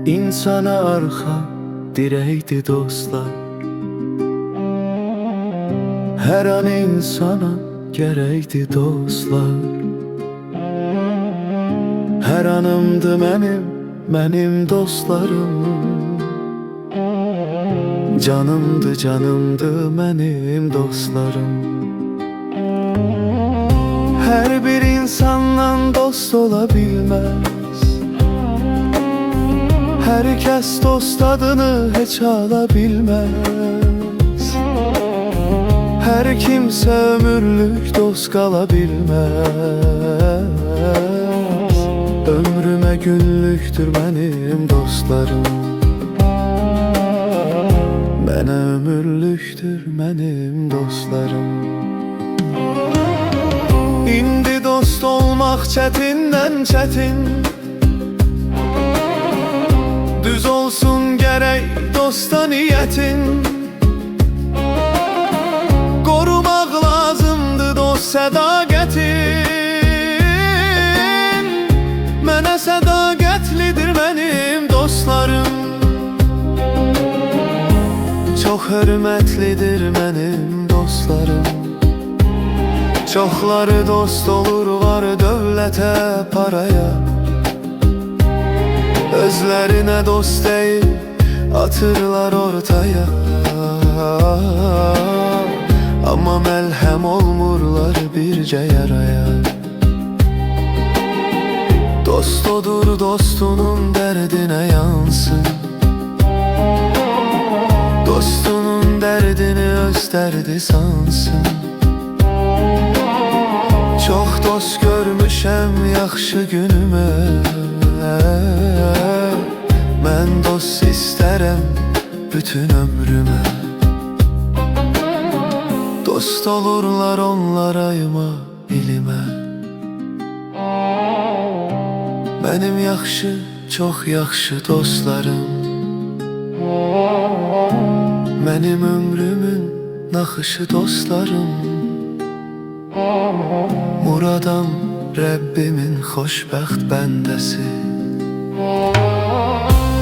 İnsana arxa dirəkdir dostlar. Hər an insana gərəkdir dostlar. Hər anımdı mənim dostlarım. Canımdı mənim dostlarım. Hər bir insanla dost ola bilməz. Hər kəs dost adını heç ala bilməz. Hər kimsə ömürlük dost qala bilməz. Ömrümə günlükdür mənim dostlarım. Mənə ömürlükdür mənim dostlarım. İndi dost olmaq çətindən çətin. Düz olsun gərək dosta niyyətin. Qorumaq lazımdır dost sədaqətin. Mənə sədaqətlidir mənim dostlarım. Çox hörmətlidir mənim dostlarım. Çoxları dost olur var dövlətə, paraya. Özlərinə dost deyil, atırlar ortaya. Amma məlhəm olmurlar bircə yaraya. Dost odur dostunun dərdinə yansın. Dostunun dərdini öz dərdi sansın. Çox dost görmüşəm yaxşı günümə. Mən dost istərəm bütün ömrümə. Dost olurlar onlar ayıma, ilimə. Mənim yaxşı, çox yaxşı dostlarım. Mənim ömrümün naxışı dostlarım. Muradam Rəbbimin xoşbəxt bəndəsi.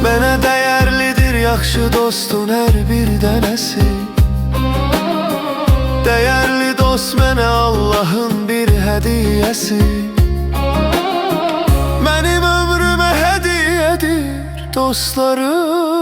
Mənə dəyərlidir yaxşı dostun hər bir dənəsi. Dəyərli dost mənə Allahın bir hədiyyəsi. Mənim ömrümə hədiyyədir dostlarım.